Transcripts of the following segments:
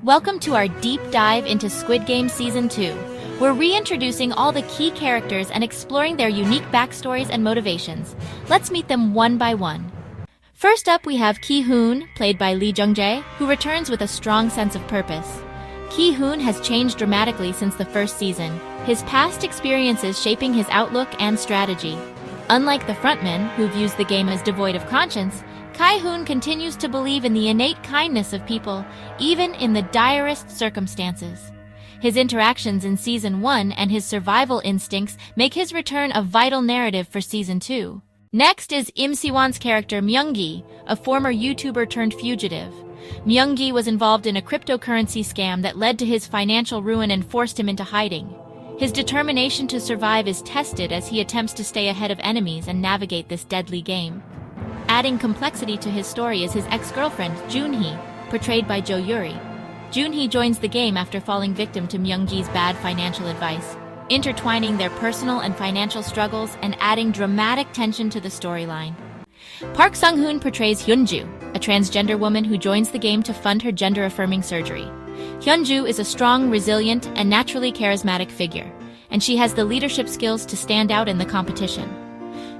Welcome to our deep dive into Squid Game Season 2. We're reintroducing all the key characters and exploring their unique backstories and motivations. Let's meet them one by one. First up, we have Ki-hoon, played by Lee Jung-jae, who returns with a strong sense of purpose. Ki-hoon has changed dramatically since the first season, his past experiences shaping his outlook and strategy. Unlike the Frontman, who views the game as devoid of conscience, Ki-hoon continues to believe in the innate kindness of people, even in the direst circumstances. His interactions in Season 1 and his survival instincts make his return a vital narrative for Season 2. Next is Siwan's character Myung-gi, a former YouTuber turned fugitive. Myung-gi was involved in a cryptocurrency scam that led to his financial ruin and forced him into hiding. His determination to survive is tested as he attempts to stay ahead of enemies and navigate this deadly game. Adding complexity to his story is his ex-girlfriend, Jun-hee, portrayed by Yuri. Jun-hee joins the game after falling victim to Myung-gi's bad financial advice, intertwining their personal and financial struggles and adding dramatic tension to the storyline. Park Sung-hoon portrays Hyun-joo, a transgender woman who joins the game to fund her gender-affirming surgery. Hyun-joo is a strong, resilient, and naturally charismatic figure, and she has the leadership skills to stand out in the competition.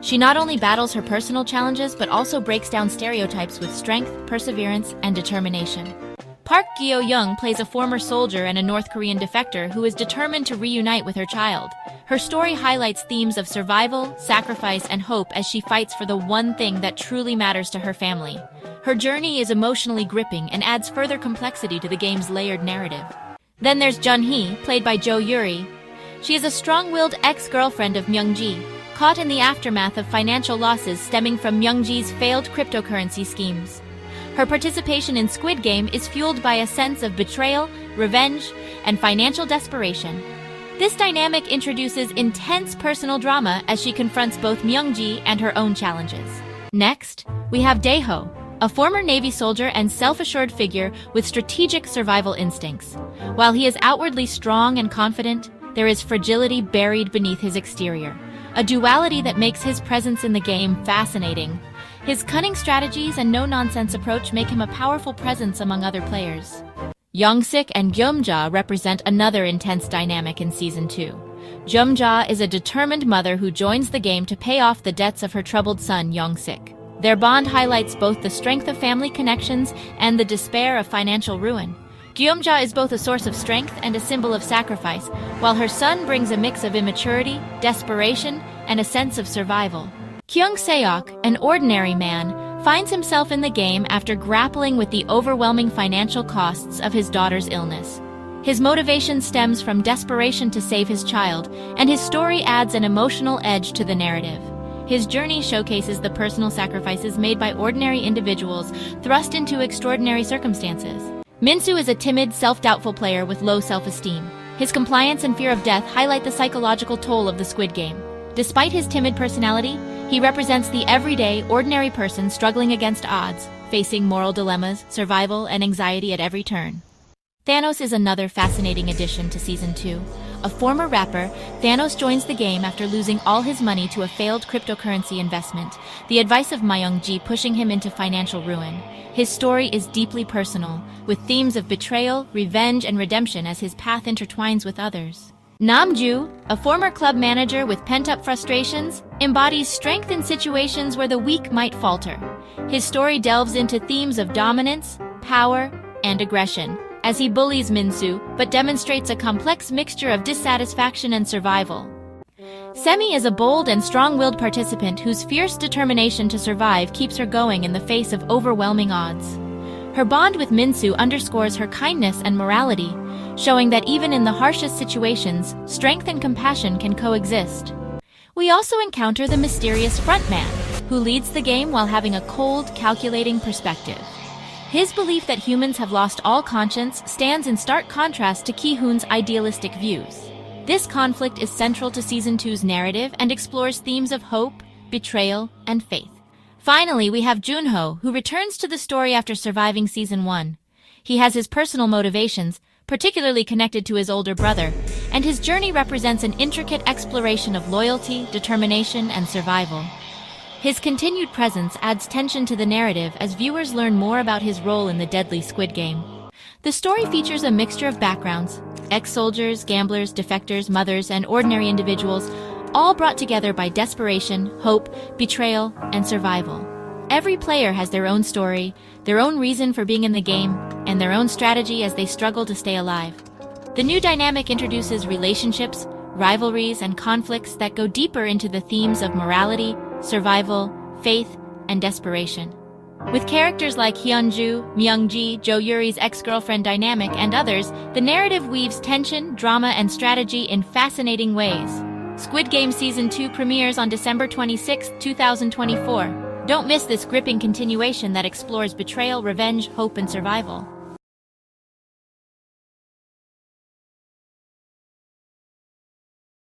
She not only battles her personal challenges but also breaks down stereotypes with strength, perseverance, and determination. Park Gyu-young plays a former soldier and a North Korean defector who is determined to reunite with her child. Her story highlights themes of survival, sacrifice, and hope as she fights for the one thing that truly matters to her family. Her journey is emotionally gripping and adds further complexity to the game's layered narrative. Then there's Jun-hee, played by Yuri. She is a strong-willed ex-girlfriend of Myung-gi, caught in the aftermath of financial losses stemming from Myung-gi's failed cryptocurrency schemes. Her participation in Squid Game is fueled by a sense of betrayal, revenge, and financial desperation. This dynamic introduces intense personal drama as she confronts both Myung-gi and her own challenges. Next, we have Dae-ho, a former Navy soldier and self-assured figure with strategic survival instincts. While he is outwardly strong and confident, there is fragility buried beneath his exterior, a duality that makes his presence in the game fascinating. His cunning strategies and no-nonsense approach make him a powerful presence among other players. Yong-sik and Geum-ja represent another intense dynamic in Season 2. Geum-ja is a determined mother who joins the game to pay off the debts of her troubled son, Yong-sik. Their bond highlights both the strength of family connections and the despair of financial ruin. Geum-ja is both a source of strength and a symbol of sacrifice, while her son brings a mix of immaturity, desperation, and a sense of survival. Kyung-seok, an ordinary man, finds himself in the game after grappling with the overwhelming financial costs of his daughter's illness. His motivation stems from desperation to save his child, and his story adds an emotional edge to the narrative. His journey showcases the personal sacrifices made by ordinary individuals thrust into extraordinary circumstances. Min-soo is a timid, self-doubtful player with low self-esteem. His compliance and fear of death highlight the psychological toll of the Squid Game. Despite his timid personality, he represents the everyday, ordinary person struggling against odds, facing moral dilemmas, survival, and anxiety at every turn. Thanos is another fascinating addition to Season 2. A former rapper, Thanos joins the game after losing all his money to a failed cryptocurrency investment, the advice of Myung-gi pushing him into financial ruin. His story is deeply personal, with themes of betrayal, revenge, and redemption as his path intertwines with others. Nam-gyu, a former club manager with pent-up frustrations, embodies strength in situations where the weak might falter. His story delves into themes of dominance, power, and aggression, as he bullies Min-soo, but demonstrates a complex mixture of dissatisfaction and survival. Semi is a bold and strong-willed participant whose fierce determination to survive keeps her going in the face of overwhelming odds. Her bond with Min-soo underscores her kindness and morality, showing that even in the harshest situations, strength and compassion can coexist. We also encounter the mysterious Frontman, who leads the game while having a cold, calculating perspective. His belief that humans have lost all conscience stands in stark contrast to Ki-hoon's idealistic views. This conflict is central to Season 2's narrative and explores themes of hope, betrayal, and faith. Finally, we have Jun-ho, who returns to the story after surviving Season 1. He has his personal motivations, particularly connected to his older brother, and his journey represents an intricate exploration of loyalty, determination, and survival. His continued presence adds tension to the narrative as viewers learn more about his role in the deadly Squid Game. The story features a mixture of backgrounds: ex-soldiers, gamblers, defectors, mothers, and ordinary individuals, all brought together by desperation, hope, betrayal, and survival. Every player has their own story, their own reason for being in the game, and their own strategy as they struggle to stay alive. The new dynamic introduces relationships, rivalries, and conflicts that go deeper into the themes of morality, survival, faith, and desperation. With characters like Hyun-joo, Myung-gi, Yuri's ex-girlfriend dynamic, and others, the narrative weaves tension, drama, and strategy in fascinating ways. Squid Game Season 2 premieres on December 26, 2024. Don't miss this gripping continuation that explores betrayal, revenge, hope, and survival.